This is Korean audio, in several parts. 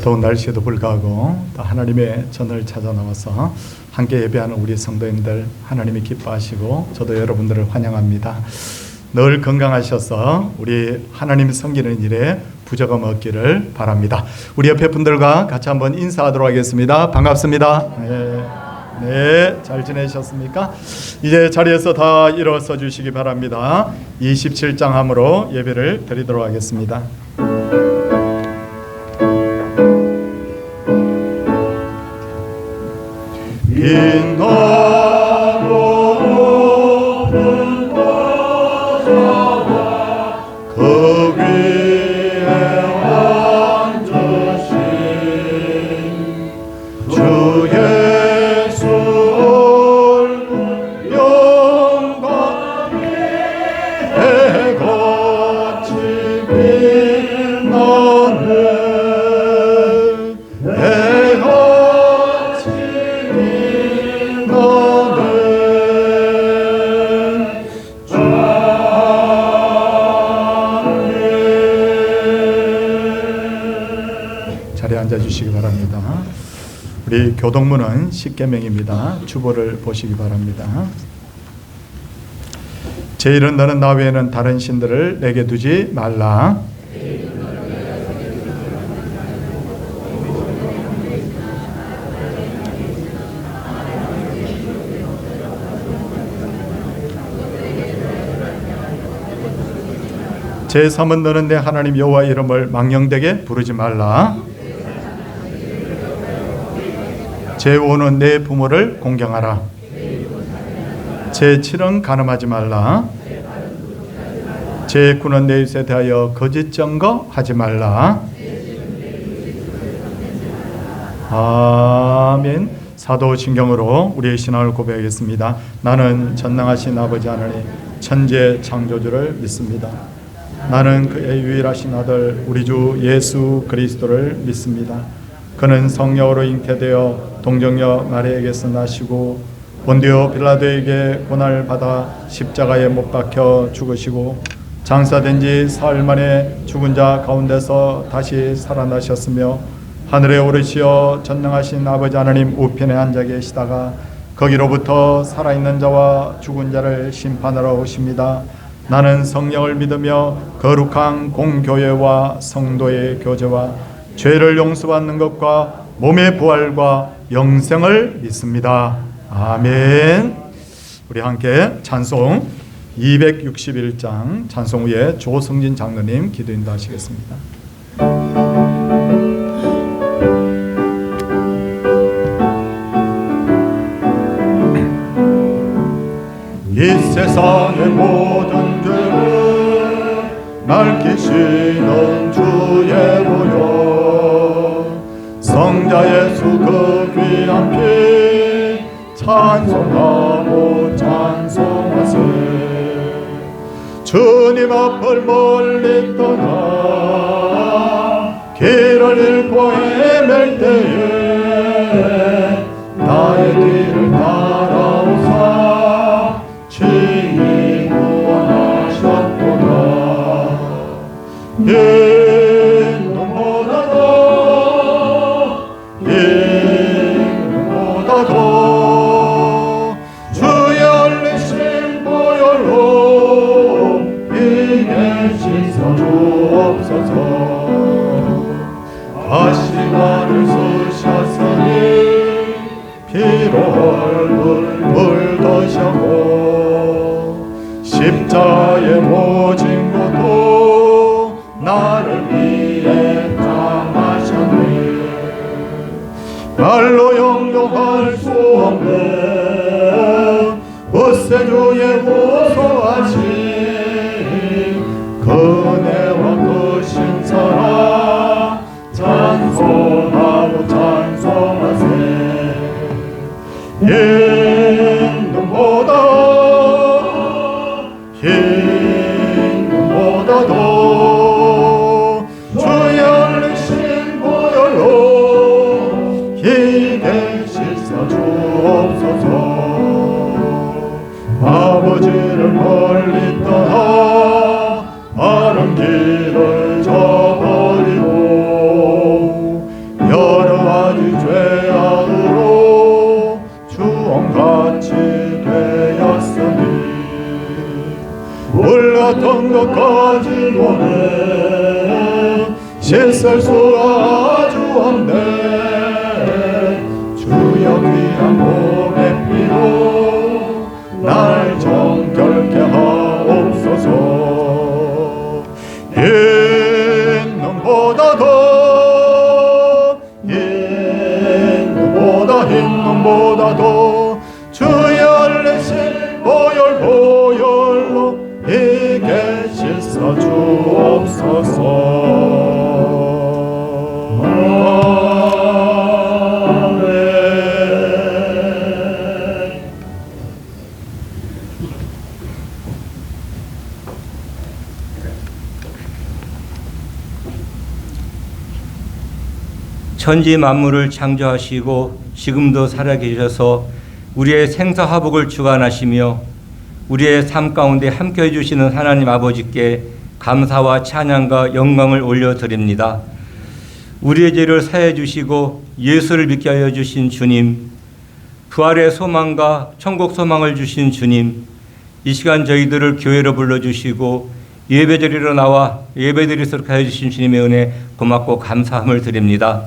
더운 날씨에도 불구하고 또 하나님의 전을 찾아 나와서 함께 예배하는 우리 성도님들 하나님이 기뻐하시고 저도 여러분들을 환영합니다. 늘 건강하셔서 우리 하나님 섬기는 일에 부족함 없기를 바랍니다. 우리 옆에 분들과 같이 한번 인사하도록 하겠습니다. 반갑습니다. 네, 잘 지내셨습니까? 이제 자리에서 다 일어서 주시기 바랍니다. 27장함으로 예배를 드리도록 하겠습니다. 그 위에 앉으신 주 예수 얼굴 영광이 해같이 빛나네. 해같이 빛나네. 자리에 앉아주시기 바랍니다. 우리 교동문은 10계명입니다. 주보를 보시기 바랍니다. 제1은 너는 나 외에는 다른 신들을 내게 두지 말라. 제3은 너는 내 하나님 여호와 이름을 망령되게 부르지 말라. 제5는 내 부모를 공경하라. 제7은 간음하지 말라. 제9는 내 이웃에 대하여 거짓 증거하지 말라. 아멘. 사도신경으로 우리의 신앙을 고백하겠습니다. 나는 전능하신 아버지 하나님 천지의 창조주를 믿습니다. 나는 그의 유일하신 아들 우리 주 예수 그리스도를 믿습니다. 그는 성령으로 잉태되어 동정녀 마리아에게서 나시고 본디오 빌라도에게 고난을 받아 십자가에 못 박혀 죽으시고 장사된 지 사흘 만에 죽은 자 가운데서 다시 살아나셨으며 하늘에 오르시어 전능하신 아버지 하나님 우편에 앉아 계시다가 거기로부터 살아있는 자와 죽은 자를 심판하러 오십니다. 나는 성령을 믿으며 거룩한 공교회와 성도의 교제와 죄를 용서받는 것과 몸의 부활과 영생을 믿습니다. 아멘. 우리 함께 찬송 261장 찬송 후에 조성진 장로님 기도 인도하시겠습니다. 이 세상의 모든 죄를 맑히시는 주의 보혈 성자 예수 그 귀한 피 찬송하고 찬송하세. 주님 앞을 멀리 떠나 길을 잃고 헤맬 때에 나의 뒤를 따라오사 친히 구원하셨도다. 인보다도 주의 흘리신 보혈로 이내 씻어 주옵소서. 다시 나를 쓰셨으니 피로 얼굴 물드셨고 십자에 모진 것도 나를 위해 당하셨네. 말로 형용할 수 없는 으세주의 고소하신 그네와 그 신사랑 찬송하고 찬송하세. 힘보다도 주의 흘리신 보혈로 기게 씻어 주옵소서. 아버지를 멀리 떠나 바른 길을 저버리고 끝까지 원해 씻을 수가 주었네 주여 귀한 몸의 피로 날 정결케 하옵소서 흰눈보다도 주의 흘리신 보혈로 이게 씻어 주옵소서. 아멘. 천지 만물을 창조하시고 지금도 살아계셔서 우리의 생사화복을 주관하시며 우리의 삶 가운데 함께해 주시는 하나님 아버지께 감사와 찬양과 영광을 올려드립니다. 우리의 죄를 사해 주시고 예수를 믿게 하여 주신 주님, 부활의 소망과 천국 소망을 주신 주님, 이 시간 저희들을 교회로 불러주시고 예배드리러 나와 예배드리도록 하여 주신 주님의 은혜 고맙고 감사함을 드립니다.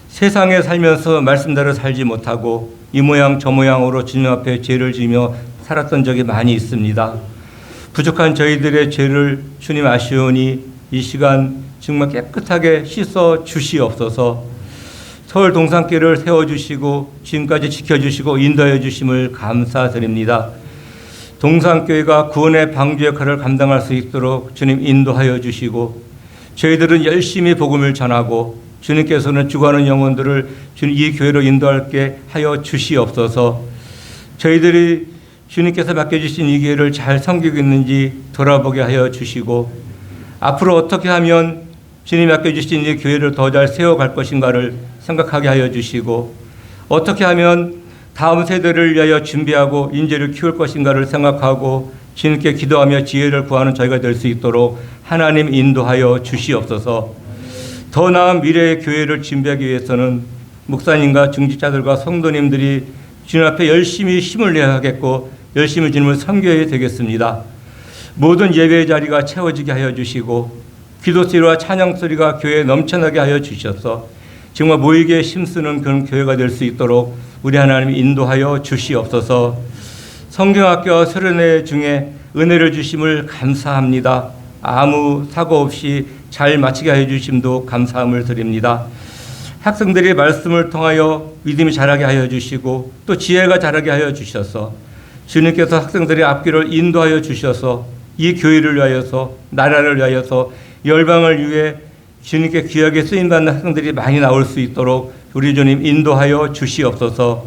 세상에 살면서 말씀대로 살지 못하고 이 모양 저 모양으로 주님 앞에 죄를 지며 살았던 적이 많이 있습니다. 부족한 저희들의 죄를 주님 아시오니 이 시간 정말 깨끗하게 씻어 주시옵소서. 서울 동산길을 세워주시고 지금까지 지켜주시고 인도하여 주심을 감사드립니다. 동산교회가 구원의 방주 역할을 감당할 수 있도록 주님 인도하여 주시고 저희들은 열심히 복음을 전하고 주님께서는 죽어가는 영혼들을 주님 이 교회로 인도하게 하여 주시옵소서. 저희들이 주님께서 맡겨주신 이 교회를 잘 섬기고 있는지 돌아보게 하여 주시고 앞으로 어떻게 하면 주님이 맡겨주신 이 교회를 더 잘 세워갈 것인가를 생각하게 하여 주시고 어떻게 하면 다음 세대를 위하여 준비하고 인재를 키울 것인가를 생각하고 주님께 기도하며 지혜를 구하는 저희가 될 수 있도록 하나님 인도하여 주시옵소서. 더 나은 미래의 교회를 준비하기 위해서는 목사님과 중직자들과 성도님들이 주님 앞에 열심히 힘을 내야 하겠고 열심히 주님을 섬겨야 되겠습니다. 모든 예배의 자리가 채워지게 하여 주시고 기도 소리와 찬양 소리가 교회에 넘쳐나게 하여 주셔서 정말 모이기에 힘쓰는 그런 교회가 될 수 있도록 우리 하나님 인도하여 주시옵소서. 성경학교 수련회 중에 은혜를 주심을 감사합니다. 아무 사고 없이 잘 마치게 하여 주심도 감사함을 드립니다. 학생들이 말씀을 통하여 믿음이 자라게 하여 주시고 또 지혜가 자라게 하여 주셔서 주님께서 학생들의 앞길을 인도하여 주셔서 이 교회를 위하여서 나라를 위하여서 열방을 위해 주님께 귀하게 쓰임받는 학생들이 많이 나올 수 있도록 우리 주님 인도하여 주시옵소서.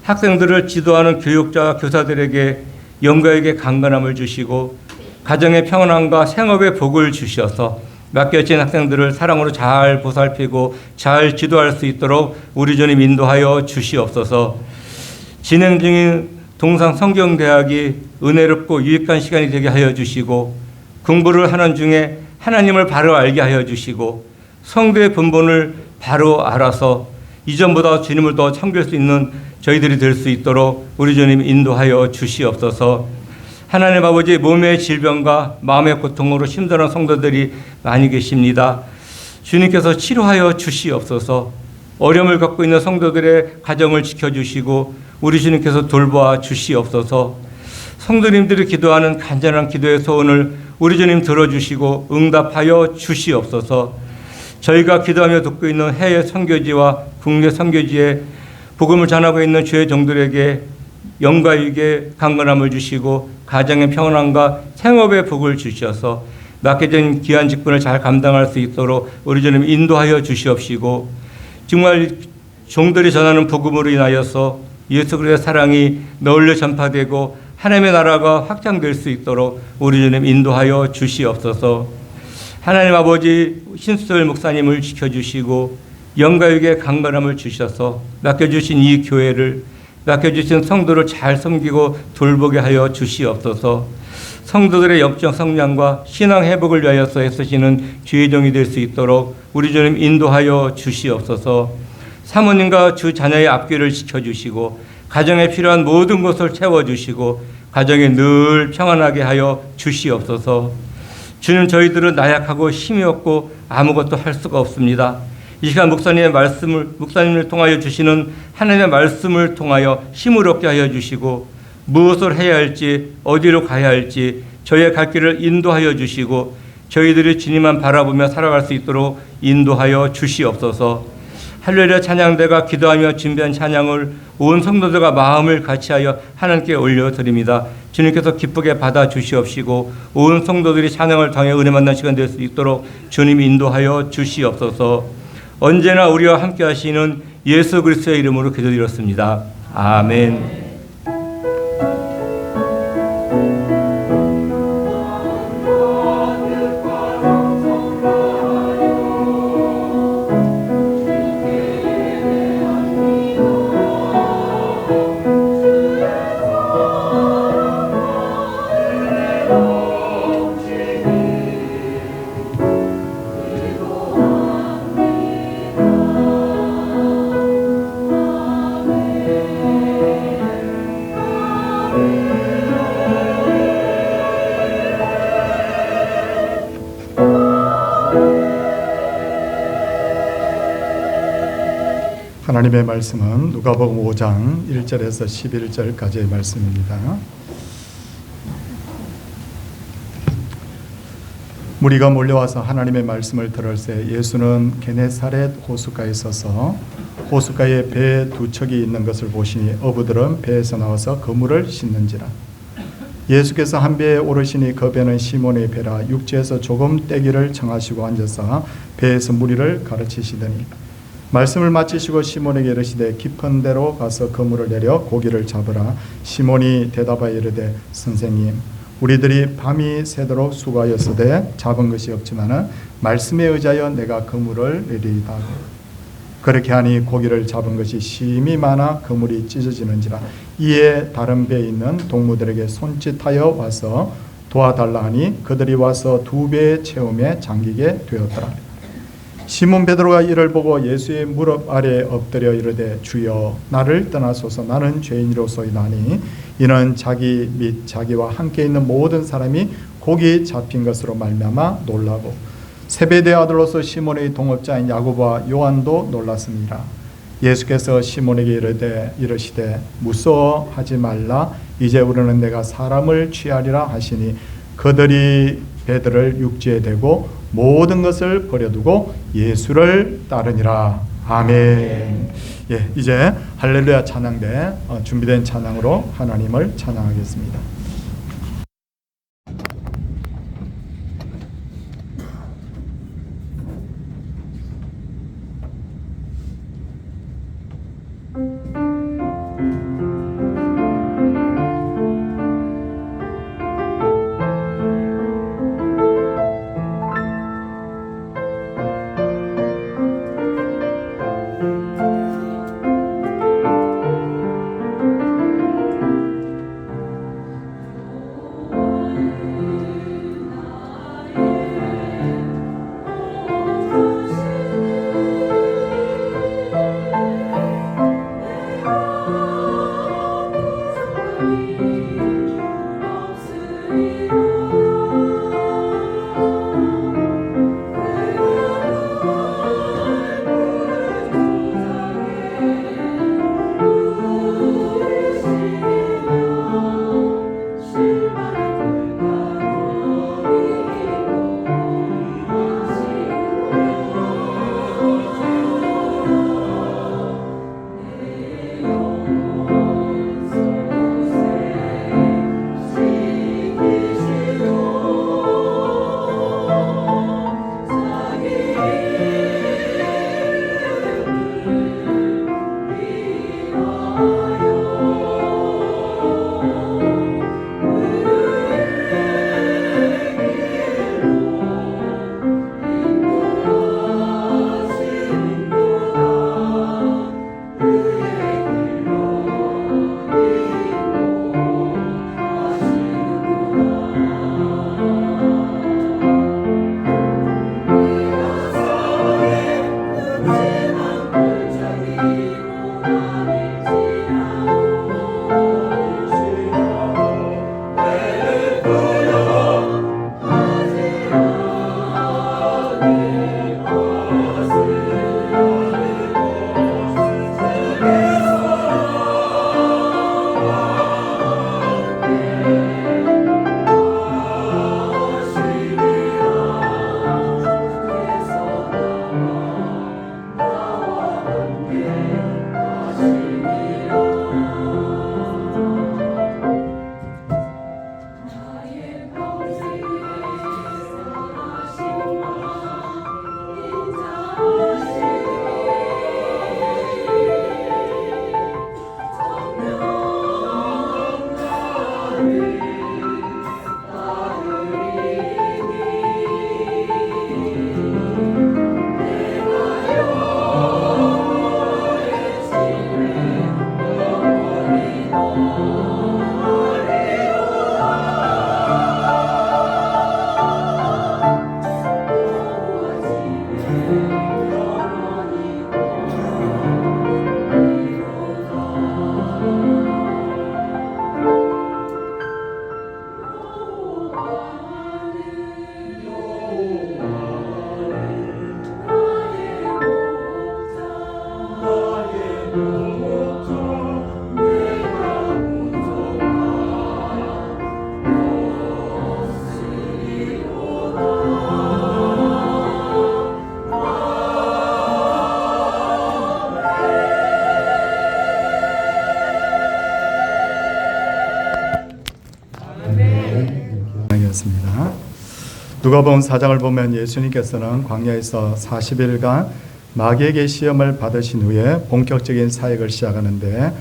학생들을 지도하는 교육자와 교사들에게 영가에게 강건함을 주시고 가정의 평안함과 생업의 복을 주셔서 맡겨진 학생들을 사랑으로 잘 보살피고 잘 지도할 수 있도록 우리 주님 인도하여 주시옵소서. 진행 중인 동상 성경대학이 은혜롭고 유익한 시간이 되게 하여 주시고 공부를 하는 중에 하나님을 바로 알게 하여 주시고 성도의 근본을 바로 알아서 이전보다 주님을 더 섬길 수 있는 저희들이 될 수 있도록 우리 주님 인도하여 주시옵소서. 하나님 아버지, 몸의 질병과 마음의 고통으로 힘들어하는 성도들이 많이 계십니다. 주님께서 치료하여 주시옵소서. 어려움을 겪고 있는 성도들의 가정을 지켜주시고 우리 주님께서 돌보아 주시옵소서. 성도님들이 기도하는 간절한 기도의 소원을 우리 주님 들어주시고 응답하여 주시옵소서. 저희가 기도하며 돕고 있는 해외 선교지와 국내 선교지에 복음을 전하고 있는 주의 종들에게 영가에게 강건함을 주시고 가정의 평안함과 생업의 복을 주셔서 맡겨진 귀한 직분을 잘 감당할 수 있도록 우리 주님 인도하여 주시옵시고 정말 종들이 전하는 복음으로 인하여서 예수 그리스도의 사랑이 널리 전파되고 하나님의 나라가 확장될 수 있도록 우리 주님 인도하여 주시옵소서. 하나님 아버지, 신수철 목사님을 지켜주시고 영가에게 강건함을 주셔서 맡겨주신 이 교회를 맡겨주신 성도를 잘 섬기고 돌보게 하여 주시옵소서. 성도들의 영적 성장과 신앙 회복을 위하여서 애쓰시는 주의 종이 될 수 있도록 우리 주님 인도하여 주시옵소서. 사모님과 주 자녀의 앞길을 지켜주시고 가정에 필요한 모든 것을 채워주시고 가정에 늘 평안하게 하여 주시옵소서. 주님, 저희들은 나약하고 힘이 없고 아무것도 할 수가 없습니다. 이 시간 목사님을 통하여 주시는 하나님의 말씀을 통하여 힘을 얻게 하여 주시고, 무엇을 해야 할지, 어디로 가야 할지 저희의 갈 길을 인도하여 주시고, 저희들이 주님만 바라보며 살아갈 수 있도록 인도하여 주시옵소서. 할렐루야 찬양대가 기도하며 준비한 찬양을 온 성도들과 마음을 같이하여 하나님께 올려드립니다. 주님께서 기쁘게 받아 주시옵시고, 온 성도들이 찬양을 통해 은혜 만난 시간 될 수 있도록 주님이 인도하여 주시옵소서. 언제나 우리와 함께 하시는 예수 그리스도의 이름으로 기도드렸습니다. 아멘. 하나님의 말씀은 누가복음 5장 1절에서 11절까지의 말씀입니다. 무리가 몰려와서 하나님의 말씀을 들을새 예수는 게네사렛 호숫가에 서서 호숫가에 배 두 척이 있는 것을 보시니 어부들은 배에서 나와서 그물을 씻는지라. 예수께서 한 배에 오르시니 그 배는 시몬의 배라. 육지에서 조금 떼기를 청하시고 앉아서 배에서 무리를 가르치시더니 말씀을 마치시고 시몬에게 이르시되 깊은 데로 가서 그물을 내려 고기를 잡으라. 시몬이 대답하여 이르되 선생님, 우리들이 밤이 새도록 수고하였으되 잡은 것이 없지만은 말씀에 의지하여 내가 그물을 내리이다. 그렇게 하니 고기를 잡은 것이 심히 많아 그물이 찢어지는지라. 이에 다른 배에 있는 동무들에게 손짓하여 와서 도와달라 하니 그들이 와서 두 배의 채움에 잠기게 되었더라. 시몬 베드로가 이를 보고 예수의 무릎 아래에 엎드려 이르되 주여 나를 떠나소서 나는 죄인이로소이다니. 이는 자기 및 자기와 함께 있는 모든 사람이 고기 잡힌 것으로 말미암아 놀라고 세베대의 아들로서 시몬의 동업자인 야고보와 요한도 놀랐습니다. 예수께서 시몬에게 이르시되 무서워하지 말라. 이제 우리는 내가 사람을 취하리라 하시니 그들이 배들을 육지에 대고 모든 것을 버려두고 예수를 따르니라. 아멘. 예, 이제 할렐루야 찬양대 준비된 찬양으로 하나님을 찬양하겠습니다. 습니다. 누가복음 4장을 보면 예수님께서는 광야에서 40일간 마귀에게 시험을 받으신 후에 본격적인 사역을 시작하는데,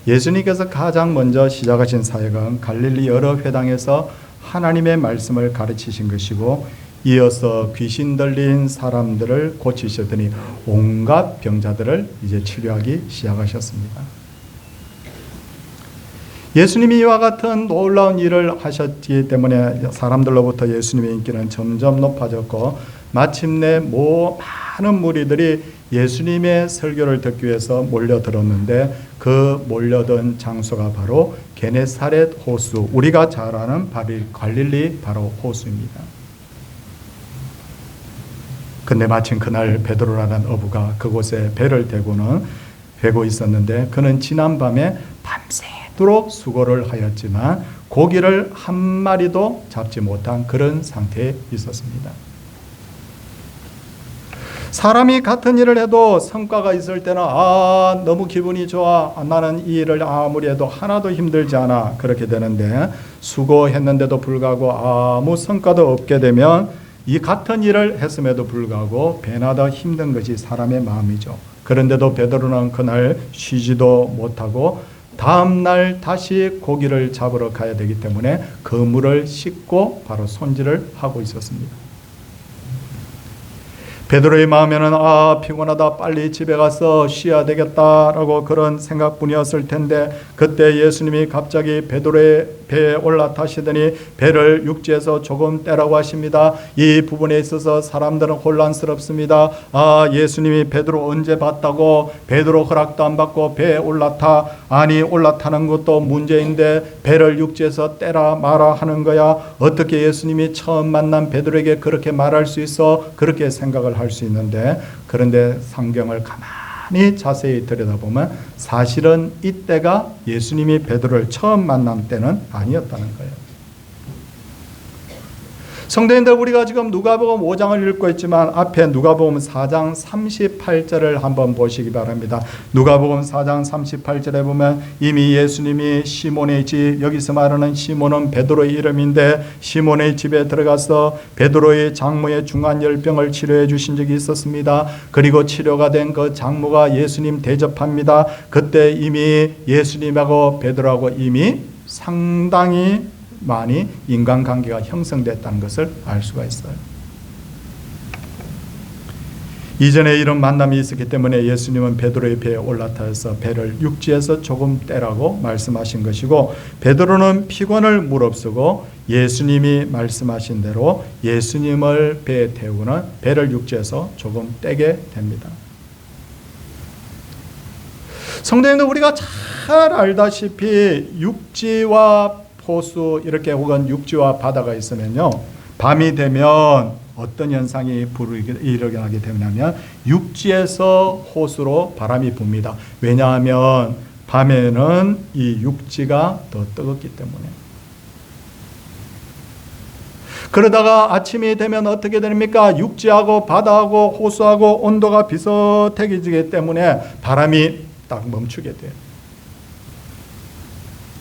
예수님께서 가장 먼저 시작하신 사역은 갈릴리 여러 회당에서 하나님의 말씀을 가르치신 것이고, 이어서 귀신 들린 사람들을 고치셨더니 온갖 병자들을 이제 치료하기 시작하셨습니다. 예수님이 이와 같은 놀라운 일을 하셨기 때문에 사람들로부터 예수님의 인기는 점점 높아졌고, 마침내 많은 무리들이 예수님의 설교를 듣기 위해서 몰려들었는데, 그 몰려든 장소가 바로 게네사렛 호수, 우리가 잘 아는 갈릴리 바로 호수입니다. 근데 마침 그날 베드로라는 어부가 그곳에 배를 대고 있었는데, 그는 지난밤에 밤새도록 수고를 하였지만 고기를 한 마리도 잡지 못한 그런 상태에 있었습니다. 사람이 같은 일을 해도 성과가 있을 때는 너무 기분이 좋아, 나는 이 일을 아무리 해도 하나도 힘들지 않아, 그렇게 되는데, 수고했는데도 불구하고 아무 성과도 없게 되면 이 같은 일을 했음에도 불구하고 배나 더 힘든 것이 사람의 마음이죠. 그런데도 베드로는 그날 쉬지도 못하고 다음날 다시 고기를 잡으러 가야 되기 때문에 그물을 씻고 바로 손질을 하고 있었습니다. 베드로의 마음에는 피곤하다, 빨리 집에 가서 쉬어야 되겠다라고 그런 생각뿐이었을 텐데, 그때 예수님이 갑자기 베드로의 배에 올라타시더니 배를 육지에서 조금 떼라고 하십니다. 이 부분에 있어서 사람들은 혼란스럽습니다. 예수님이 베드로 언제 봤다고 베드로 허락도 안 받고 배에 올라타? 아니, 올라타는 것도 문제인데 배를 육지에서 떼라 마라 하는 거야? 어떻게 예수님이 처음 만난 베드로에게 그렇게 말할 수 있어? 그렇게 생각을 할 수 있는데, 그런데 성경을 가만히 자세히 들여다보면 사실은 이때가 예수님이 베드로를 처음 만난 때는 아니었다는 거예요. 성도님들, 우리가 지금 누가복음 5장을 읽고 있지만 앞에 누가복음 4장 38절을 한번 보시기 바랍니다. 누가복음 4장 38절에 보면 이미 예수님이 시몬의 집, 여기서 말하는 시몬은 베드로의 이름인데, 시몬의 집에 들어가서 베드로의 장모의 중한 열병을 치료해 주신 적이 있었습니다. 그리고 치료가 된 그 장모가 예수님 대접합니다. 그때 이미 예수님하고 베드로하고 이미 상당히 많이 인간관계가 형성됐다는 것을 알 수가 있어요. 이전에 이런 만남이 있었기 때문에 예수님은 베드로의 배에 올라타서 배를 육지에서 조금 떼라고 말씀하신 것이고, 베드로는 피곤을 무릅쓰고 예수님이 말씀하신 대로 예수님을 배에 태우는 배를 육지에서 조금 떼게 됩니다. 성도님들, 우리가 잘 알다시피 육지와 호수, 이렇게 혹은 육지와 바다가 있으면요, 밤이 되면 어떤 현상이 일어나게 되냐면 육지에서 호수로 바람이 붑니다. 왜냐하면 밤에는 이 육지가 더 뜨겁기 때문에. 그러다가 아침이 되면 어떻게 됩니까? 육지하고 바다하고 호수하고 온도가 비슷해지기 때문에 바람이 딱 멈추게 돼요.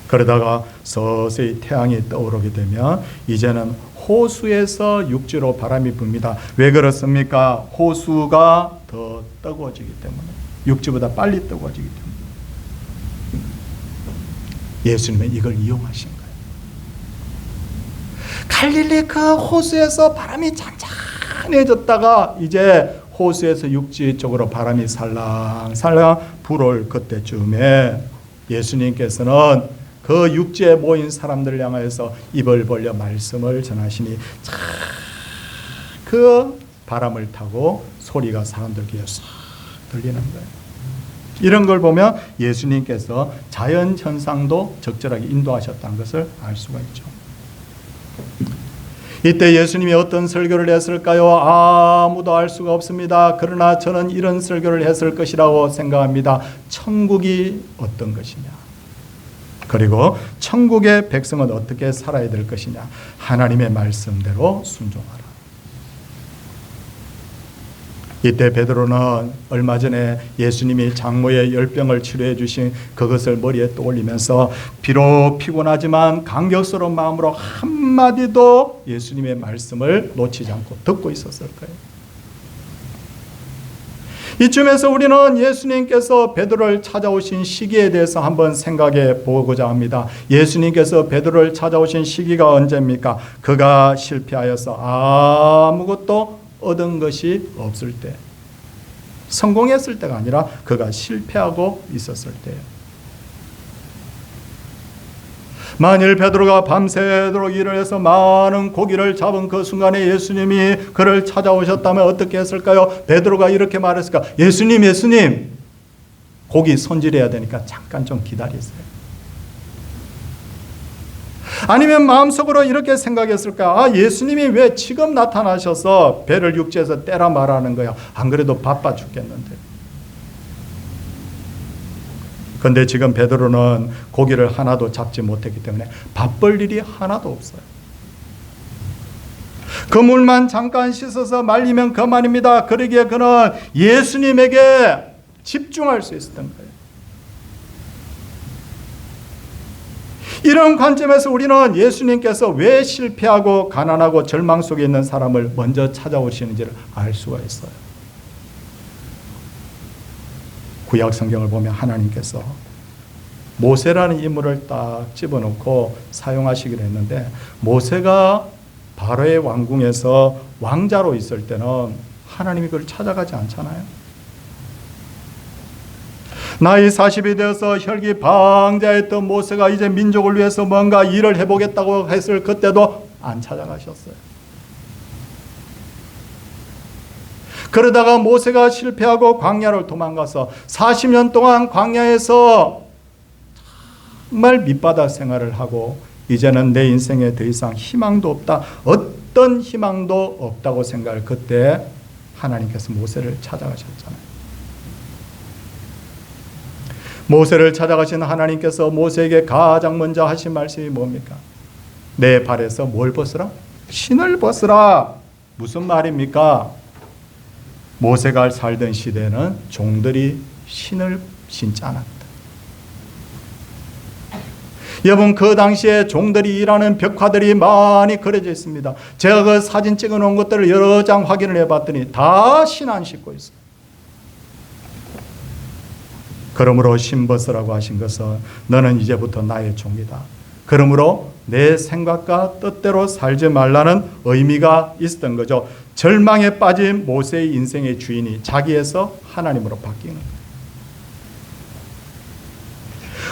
그러다가 서서히 태양이 떠오르게 되면 이제는 호수에서 육지로 바람이 붑니다. 왜 그렇습니까? 호수가 더 뜨거워지기 때문에, 육지보다 빨리 뜨거워지기 때문에. 예수님은 이걸 이용하신 거예요. 갈릴리 그 호수에서 바람이 잔잔해졌다가 이제 호수에서 육지 쪽으로 바람이 살랑살랑 불어올 그때쯤에 예수님께서는 그 육지에 모인 사람들을 향하여서 입을 벌려 말씀을 전하시니 그 바람을 타고 소리가 사람들 귀에 싹 들리는 거예요. 이런 걸 보면 예수님께서 자연 현상도 적절하게 인도하셨다는 것을 알 수가 있죠. 이때 예수님이 어떤 설교를 했을까요? 아무도 알 수가 없습니다. 그러나 저는 이런 설교를 했을 것이라고 생각합니다. 천국이 어떤 것이냐, 그리고 천국의 백성은 어떻게 살아야 될 것이냐, 하나님의 말씀대로 순종하라. 이때 베드로는 얼마 전에 예수님이 장모의 열병을 치료해 주신 그것을 머리에 떠올리면서 비록 피곤하지만 감격스러운 마음으로 한마디도 예수님의 말씀을 놓치지 않고 듣고 있었을 거예요. 이쯤에서 우리는 예수님께서 베드로를 찾아오신 시기에 대해서 한번 생각해 보고자 합니다. 예수님께서 베드로를 찾아오신 시기가 언제입니까? 그가 실패하여서 아무것도 얻은 것이 없을 때, 성공했을 때가 아니라 그가 실패하고 있었을 때예요. 만일 베드로가 밤새도록 일을 해서 많은 고기를 잡은 그 순간에 예수님이 그를 찾아오셨다면 어떻게 했을까요? 베드로가 이렇게 말했을까? 예수님, 고기 손질해야 되니까 잠깐 좀 기다리세요. 아니면 마음속으로 이렇게 생각했을까? 예수님이 왜 지금 나타나셔서 배를 육지에서 떼라 말하는 거야? 안 그래도 바빠 죽겠는데. 그런데 지금 베드로는 고기를 하나도 잡지 못했기 때문에 바쁠 일이 하나도 없어요. 그 물만 잠깐 씻어서 말리면 그만입니다. 그러기에 그는 예수님에게 집중할 수 있었던 거예요. 이런 관점에서 우리는 예수님께서 왜 실패하고 가난하고 절망 속에 있는 사람을 먼저 찾아오시는지를 알 수가 있어요. 구약 성경을 보면 하나님께서 모세라는 인물을 딱 집어넣고 사용하시기로 했는데, 모세가 바로의 왕궁에서 왕자로 있을 때는 하나님이 그를 찾아가지 않잖아요. 나이 40이 되어서 혈기 방자했던 모세가 이제 민족을 위해서 뭔가 일을 해보겠다고 했을 그때도 안 찾아가셨어요. 그러다가 모세가 실패하고 광야를 도망가서 40년 동안 광야에서 정말 밑바닥 생활을 하고 이제는 내 인생에 더 이상 희망도 없다, 어떤 희망도 없다고 생각할 그때 하나님께서 모세를 찾아가셨잖아요. 모세를 찾아가신 하나님께서 모세에게 가장 먼저 하신 말씀이 뭡니까? 내 발에서 뭘 벗으라? 신을 벗으라. 무슨 말입니까? 모세가 살던 시대에는 종들이 신을 신지 않았다. 여러분, 그 당시에 종들이 일하는 벽화들이 많이 그려져 있습니다. 제가 그 사진 찍어 놓은 것들을 여러 장 확인을 해봤더니 다 신 안 신고 있어요. 그러므로 신벗으라고 하신 것은 너는 이제부터 나의 종이다. 그러므로 내 생각과 뜻대로 살지 말라는 의미가 있었던 거죠. 절망에 빠진 모세의 인생의 주인이 자기에서 하나님으로 바뀌는 거예요.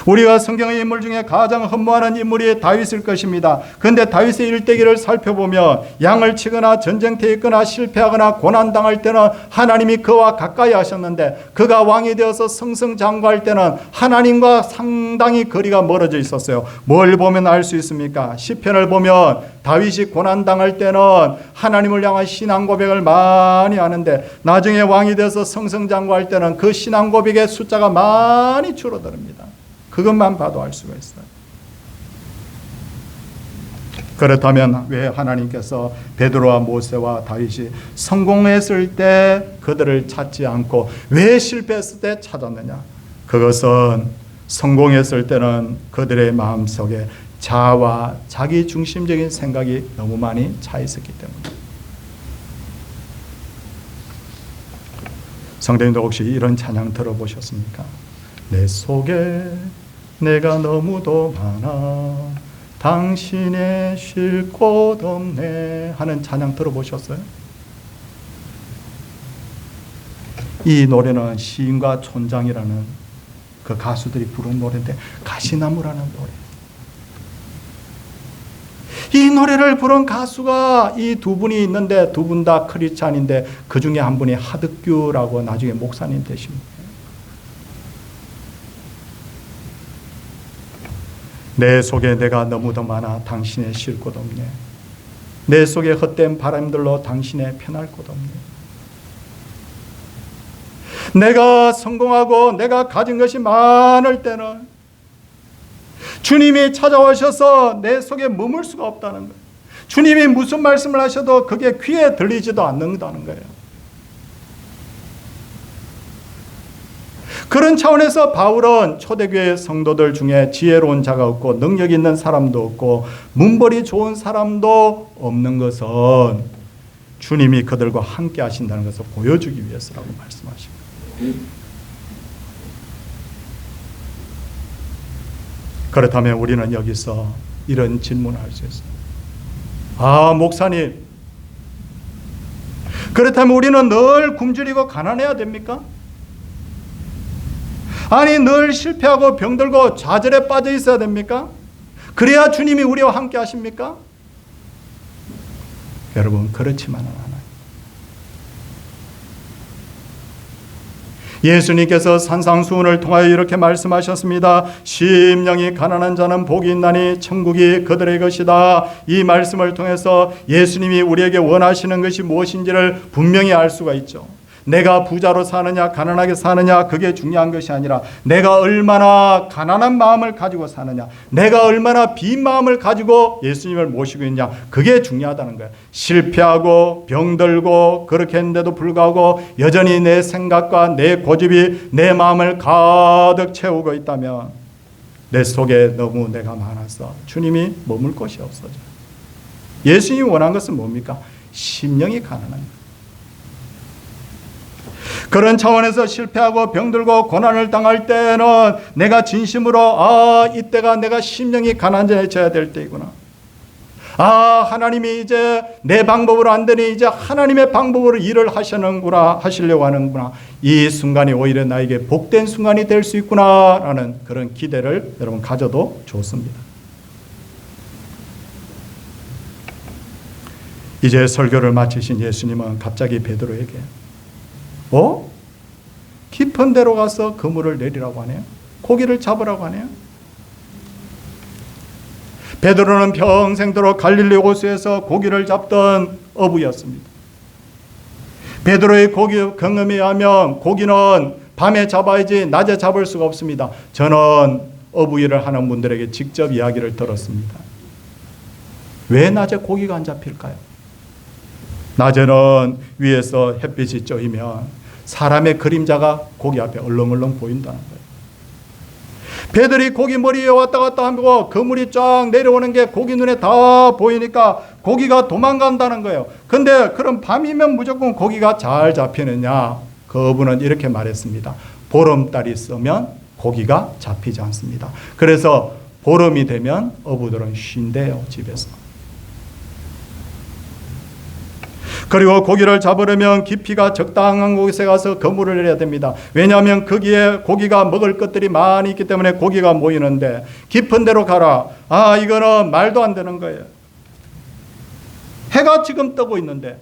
우리가 성경의 인물 중에 가장 흠모하는 인물이 다윗일 것입니다. 그런데 다윗의 일대기를 살펴보면 양을 치거나 전쟁터에 있거나 실패하거나 고난당할 때는 하나님이 그와 가까이 하셨는데, 그가 왕이 되어서 승승장구할 때는 하나님과 상당히 거리가 멀어져 있었어요. 뭘 보면 알 수 있습니까? 시편을 보면 다윗이 고난당할 때는 하나님을 향한 신앙 고백을 많이 하는데, 나중에 왕이 되어서 승승장구할 때는 그 신앙 고백의 숫자가 많이 줄어듭니다. 그것만 봐도 알 수가 있어요. 그렇다면 왜 하나님께서 베드로와 모세와 다윗이 성공했을 때 그들을 찾지 않고 왜 실패했을 때 찾았느냐? 그것은 성공했을 때는 그들의 마음속에 자아와 자기 중심적인 생각이 너무 많이 차 있었기 때문입니다. 성도님도 혹시 이런 찬양 들어보셨습니까? 내 속에 내가 너무도 많아 당신의 쉴 곳 없네 하는 찬양 들어보셨어요? 이 노래는 시인과 촌장이라는 그 가수들이 부른 노래인데, 가시나무라는 노래. 이 노래를 부른 가수가 이 두 분이 있는데 두 분 다 크리스찬인데 그 중에 한 분이 하득규라고 나중에 목사님 되십니다. 내 속에 내가 너무도 많아 당신의 쉴 곳 없네. 내 속에 헛된 바람들로 당신의 편할 곳 없네. 내가 성공하고 내가 가진 것이 많을 때는 주님이 찾아오셔서 내 속에 머물 수가 없다는 거예요. 주님이 무슨 말씀을 하셔도 그게 귀에 들리지도 않는다는 거예요. 그런 차원에서 바울은 초대교회 성도들 중에 지혜로운 자가 없고 능력 있는 사람도 없고 문벌이 좋은 사람도 없는 것은 주님이 그들과 함께 하신다는 것을 보여주기 위해서라고 말씀하십니다. 그렇다면 우리는 여기서 이런 질문을 할 수 있어요. 아, 목사님, 그렇다면 우리는 늘 굶주리고 가난해야 됩니까? 아니, 늘 실패하고 병들고 좌절에 빠져 있어야 됩니까? 그래야 주님이 우리와 함께 하십니까? 여러분, 그렇지만은 않아요. 예수님께서 산상수훈을 통하여 이렇게 말씀하셨습니다. 심령이 가난한 자는 복이 있나니 천국이 그들의 것이다. 이 말씀을 통해서 예수님이 우리에게 원하시는 것이 무엇인지를 분명히 알 수가 있죠. 내가 부자로 사느냐 가난하게 사느냐 그게 중요한 것이 아니라 내가 얼마나 가난한 마음을 가지고 사느냐, 내가 얼마나 빈 마음을 가지고 예수님을 모시고 있냐, 그게 중요하다는 거예요. 실패하고 병들고 그렇게 했는데도 불구하고 여전히 내 생각과 내 고집이 내 마음을 가득 채우고 있다면 내 속에 너무 내가 많아서 주님이 머물 곳이 없어져요. 예수님이 원한 것은 뭡니까? 심령이 가난한 거예요. 그런 차원에서 실패하고 병들고 고난을 당할 때는 내가 진심으로 이때가 내가 심령이 가난해져야 될 때이구나. 하나님이 이제 내 방법으로 안 되니 이제 하나님의 방법으로 일을 하시려고 하는구나. 이 순간이 오히려 나에게 복된 순간이 될 수 있구나라는 그런 기대를 여러분 가져도 좋습니다. 이제 설교를 마치신 예수님은 갑자기 베드로에게 깊은 데로 가서 그물을 내리라고 하네요. 고기를 잡으라고 하네요. 베드로는 평생도록 갈릴리 호수에서 고기를 잡던 어부였습니다. 베드로의 고기 경험에 의하면 고기는 밤에 잡아야지 낮에 잡을 수가 없습니다. 저는 어부 일을 하는 분들에게 직접 이야기를 들었습니다. 왜 낮에 고기가 안 잡힐까요? 낮에는 위에서 햇빛이 쪄이면 사람의 그림자가 고기 앞에 얼렁얼렁 보인다는 거예요. 배들이 고기 머리에 왔다 갔다 하고 그물이 쫙 내려오는 게 고기 눈에 다 보이니까 고기가 도망간다는 거예요. 근데 그럼 밤이면 무조건 고기가 잘 잡히느냐? 그 어부는 이렇게 말했습니다. 보름달이 쓰면 고기가 잡히지 않습니다. 그래서 보름이 되면 어부들은 쉰대요, 집에서. 그리고 고기를 잡으려면 깊이가 적당한 곳에 가서 그물을 내려야 됩니다. 왜냐하면 거기에 고기가 먹을 것들이 많이 있기 때문에 고기가 모이는데 깊은 데로 가라. 이거는 말도 안 되는 거예요. 해가 지금 뜨고 있는데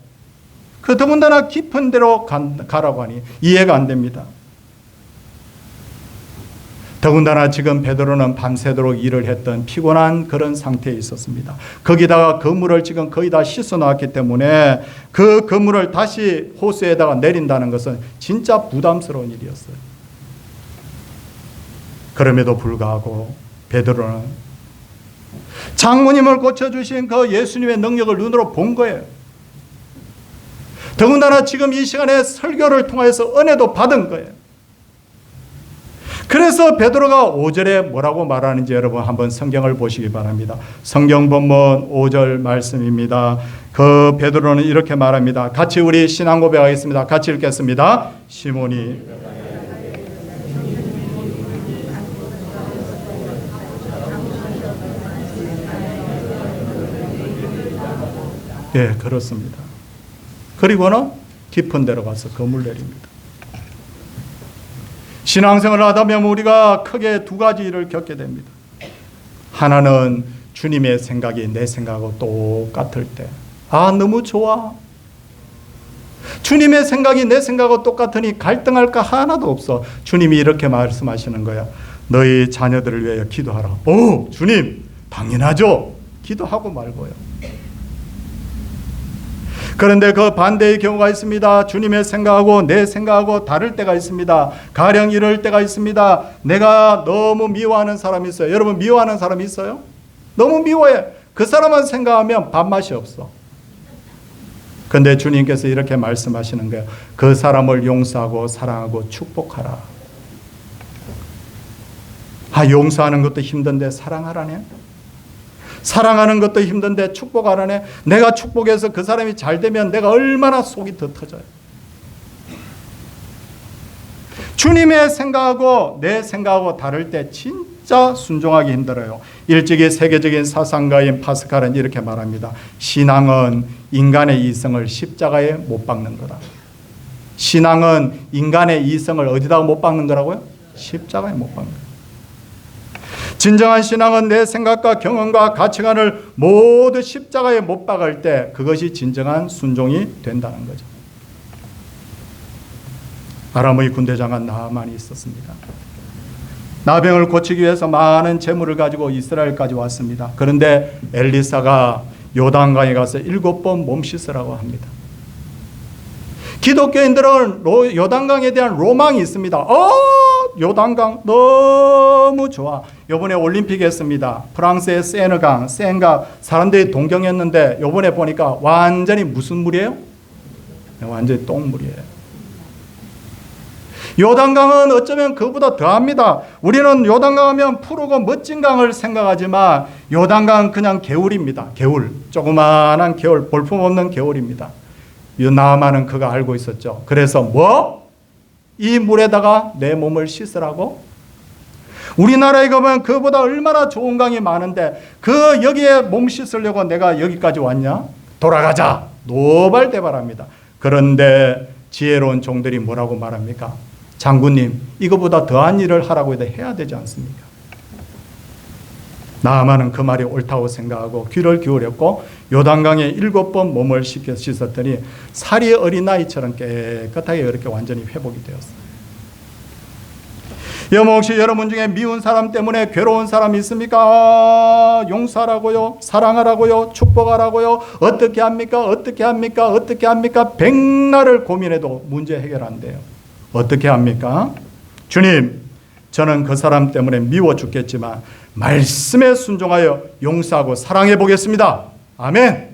그 더군다나 깊은 데로 가라고 하니 이해가 안 됩니다. 더군다나 지금 베드로는 밤새도록 일을 했던 피곤한 그런 상태에 있었습니다. 거기다가 그물을 지금 거의 다 씻어 놨기 때문에 그 그물을 다시 호수에다가 내린다는 것은 진짜 부담스러운 일이었어요. 그럼에도 불구하고 베드로는 장모님을 고쳐주신 그 예수님의 능력을 눈으로 본 거예요. 더군다나 지금 이 시간에 설교를 통해서 은혜도 받은 거예요. 그래서 베드로가 5절에 뭐라고 말하는지 여러분 한번 성경을 보시기 바랍니다. 성경 본문 5절 말씀입니다. 그 베드로는 이렇게 말합니다. 같이 우리 신앙 고백하겠습니다. 같이 읽겠습니다. 시몬이 그렇습니다. 그리고는 깊은 데로 가서 그물 내립니다. 신앙생활을 하다 보면 우리가 크게 두 가지 일을 겪게 됩니다. 하나는 주님의 생각이 내 생각하고 똑같을 때 너무 좋아. 주님의 생각이 내 생각하고 똑같으니 갈등할 거 하나도 없어. 주님이 이렇게 말씀하시는 거야. 너희 자녀들을 위하여 기도하라. 주님 당연하죠. 기도하고 말고요. 그런데 그 반대의 경우가 있습니다. 주님의 생각하고 내 생각하고 다를 때가 있습니다. 가령 이럴 때가 있습니다. 내가 너무 미워하는 사람이 있어요. 여러분 미워하는 사람이 있어요? 너무 미워해. 그 사람만 생각하면 밥맛이 없어. 그런데 주님께서 이렇게 말씀하시는 거예요. 그 사람을 용서하고 사랑하고 축복하라. 용서하는 것도 힘든데 사랑하라네. 사랑하는 것도 힘든데 축복하라네. 내가 축복해서 그 사람이 잘 되면 내가 얼마나 속이 더 터져요. 주님의 생각하고 내 생각하고 다를 때 진짜 순종하기 힘들어요. 일찍이 세계적인 사상가인 파스칼은 이렇게 말합니다. 신앙은 인간의 이성을 십자가에 못 박는 거다. 신앙은 인간의 이성을 어디다가 못 박는 거라고요? 십자가에 못 박는 거다. 진정한 신앙은 내 생각과 경험과 가치관을 모두 십자가에 못 박을 때 그것이 진정한 순종이 된다는 거죠. 아람의 군대장관 나아만이 있었습니다. 나병을 고치기 위해서 많은 재물을 가지고 이스라엘까지 왔습니다. 그런데 엘리사가 요단강에 가서 7번 몸 씻으라고 합니다. 기독교인들은 요단강에 대한 로망이 있습니다. 요단강 너무 좋아. 이번에 올림픽 했습니다. 프랑스의 세느강, 센강 사람들이 동경했는데 이번에 보니까 완전히 무슨 물이에요? 완전히 똥물이에요. 요단강은 어쩌면 그보다 더합니다. 우리는 요단강 하면 푸르고 멋진 강을 생각하지만 요단강은 그냥 개울입니다. 개울. 조그마한 개울, 볼품없는 개울입니다. 나아만은 그거 알고 있었죠. 그래서 이 물에다가 내 몸을 씻으라고? 우리나라에 가면 그보다 얼마나 좋은 강이 많은데 여기에 몸 씻으려고 내가 여기까지 왔냐? 돌아가자. 노발대발합니다. 그런데 지혜로운 종들이 뭐라고 말합니까? 장군님, 이거보다 더한 일을 하라고 해야 되지 않습니까? 나아만은 그 말이 옳다고 생각하고 귀를 기울였고 요단강에 7번 몸을 씻었더니 살이 어린아이처럼 깨끗하게 이렇게 완전히 회복이 되었어요. 여러분 혹시 여러분 중에 미운 사람 때문에 괴로운 사람이 있습니까? 용서하라고요? 사랑하라고요? 축복하라고요? 어떻게 합니까? 어떻게 합니까? 어떻게 합니까? 백날을 고민해도 문제 해결 안 돼요. 어떻게 합니까? 주님, 저는 그 사람 때문에 미워 죽겠지만 말씀에 순종하여 용서하고 사랑해 보겠습니다. 아멘.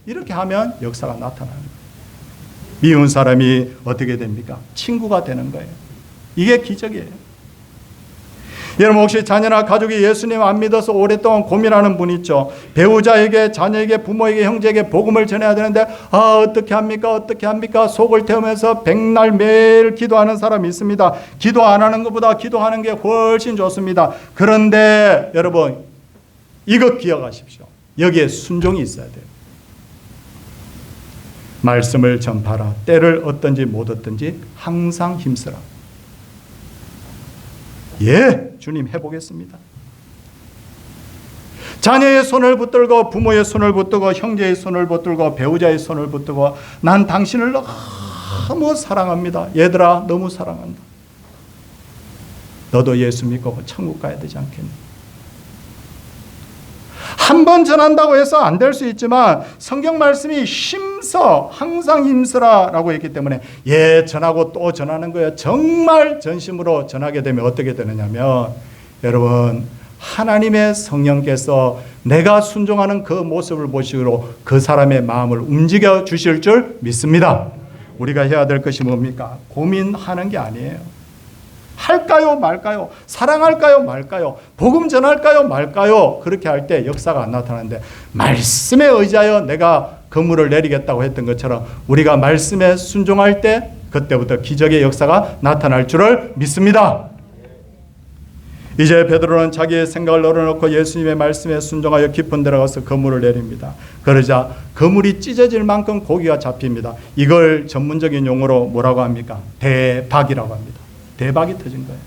이렇게 하면 역사가 나타나는 거예요. 미운 사람이 어떻게 됩니까? 친구가 되는 거예요. 이게 기적이에요. 여러분 혹시 자녀나 가족이 예수님 안 믿어서 오랫동안 고민하는 분 있죠. 배우자에게, 자녀에게, 부모에게, 형제에게 복음을 전해야 되는데 어떻게 합니까? 어떻게 합니까? 속을 태우면서 백날 매일 기도하는 사람이 있습니다. 기도 안 하는 것보다 기도하는 게 훨씬 좋습니다. 그런데 여러분 이것 기억하십시오. 여기에 순종이 있어야 돼요. 말씀을 전파라. 때를 얻든지 못 얻든지 항상 힘쓰라. 예, 주님 해보겠습니다. 자녀의 손을 붙들고 부모의 손을 붙들고 형제의 손을 붙들고 배우자의 손을 붙들고 난 당신을 너무 사랑합니다. 얘들아 너무 사랑한다. 너도 예수 믿고 천국 가야 되지 않겠니? 한 번 전한다고 해서 안 될 수 있지만 성경 말씀이 힘써 항상 힘쓰라 라고 했기 때문에 전하고 또 전하는 거예요. 정말 전심으로 전하게 되면 어떻게 되느냐면 여러분 하나님의 성령께서 내가 순종하는 그 모습을 보시고 그 사람의 마음을 움직여 주실 줄 믿습니다. 우리가 해야 될 것이 뭡니까? 고민하는 게 아니에요. 할까요 말까요? 사랑할까요 말까요? 복음 전할까요 말까요? 그렇게 할 때 역사가 안 나타나는데 말씀에 의지하여 내가 건물을 내리겠다고 했던 것처럼 우리가 말씀에 순종할 때 그때부터 기적의 역사가 나타날 줄을 믿습니다. 이제 베드로는 자기의 생각을 널어놓고 예수님의 말씀에 순종하여 깊은 데로 가서 그물을 내립니다. 그러자 그물이 찢어질 만큼 고기가 잡힙니다. 이걸 전문적인 용어로 뭐라고 합니까? 대박이라고 합니다. 대박이 터진 거예요.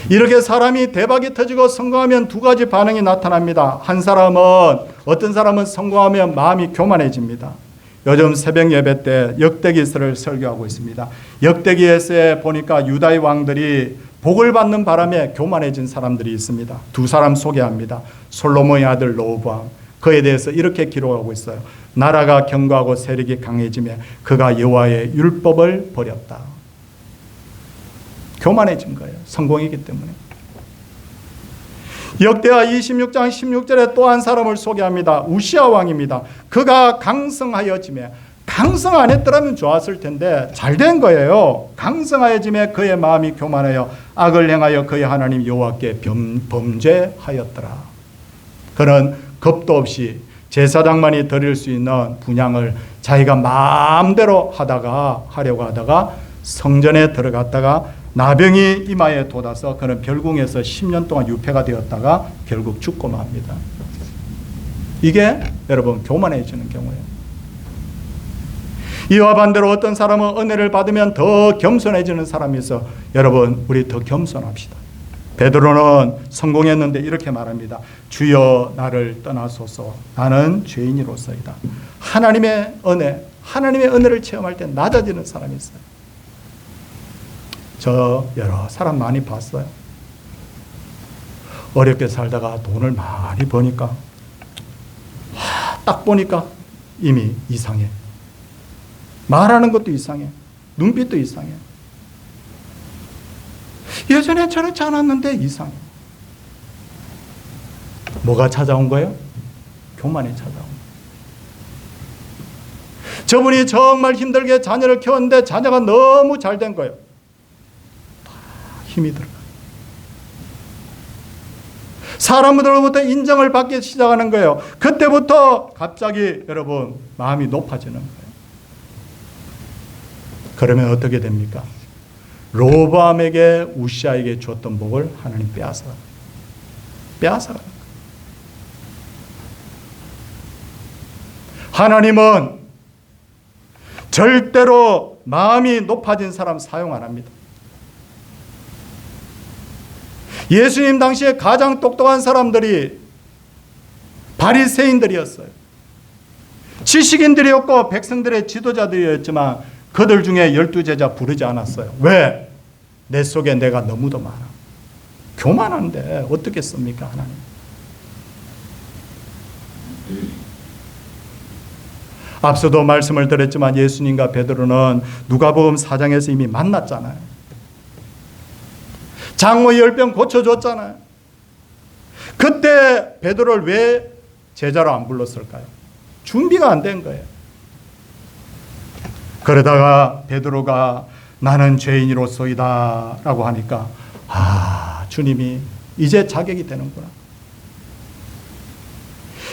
이렇게 사람이 대박이 터지고 성공하면 두 가지 반응이 나타납니다. 어떤 사람은 성공하면 마음이 교만해집니다. 요즘 새벽 예배 때 역대기서를 설교하고 있습니다. 역대기에서 보니까 유다의 왕들이 복을 받는 바람에 교만해진 사람들이 있습니다. 두 사람 소개합니다. 솔로몬의 아들 로브암. 그에 대해서 이렇게 기록하고 있어요. 나라가 견고하고 세력이 강해지며 그가 여호와의 율법을 버렸다. 교만해진 거예요. 성공이기 때문에. 역대하 26장 16절에 또 한 사람을 소개합니다. 우시아 왕입니다. 그가 강성하여지며, 강성 안 했더라면 좋았을 텐데 잘 된 거예요. 강성하여지며 그의 마음이 교만하여 악을 행하여 그의 하나님 여호와께 범죄하였더라. 그는 겁도 없이 제사장만이 드릴 수 있는 분향을 자기가 마음대로 하려고 하다가 성전에 들어갔다가 나병이 이마에 돋아서 그는 별궁에서 10년 동안 유폐가 되었다가 결국 죽고 맙니다. 이게 여러분 교만해지는 경우예요. 이와 반대로 어떤 사람은 은혜를 받으면 더 겸손해지는 사람이 있어. 여러분 우리 더 겸손합시다. 베드로는 성공했는데 이렇게 말합니다. 주여 나를 떠나소서. 나는 죄인이로서이다. 하나님의 은혜를 체험할 때 낮아지는 사람이 있어요. 저 여러 사람 많이 봤어요. 어렵게 살다가 돈을 많이 버니까 딱 보니까 이미 이상해. 말하는 것도 이상해. 눈빛도 이상해. 예전에 저렇지 않았는데 이상해. 뭐가 찾아온 거예요? 교만이 찾아온 거예요. 저분이 정말 힘들게 자녀를 키웠는데 자녀가 너무 잘 된 거예요. 힘이 들어가요. 사람들로부터 인정을 받기 시작하는 거예요. 그때부터 갑자기 여러분 마음이 높아지는 거예요. 그러면 어떻게 됩니까? 로보암에게 우시아에게 줬던 복을 하나님 빼앗아가는 거예요. 하나님은 절대로 마음이 높아진 사람 사용 안 합니다. 예수님 당시에 가장 똑똑한 사람들이 바리새인들이었어요. 지식인들이었고 백성들의 지도자들이었지만 그들 중에 12제자 부르지 않았어요. 왜? 내 속에 내가 너무도 많아. 교만한데 어떻게 씁니까 하나님? 앞서도 말씀을 드렸지만 예수님과 베드로는 누가복음 4장에서 이미 만났잖아요. 장모 10병 고쳐줬잖아요. 그때 베드로를 왜 제자로 안 불렀을까요? 준비가 안 된 거예요. 그러다가 베드로가 나는 죄인으로서이다 라고 하니까 주님이 이제 자격이 되는구나.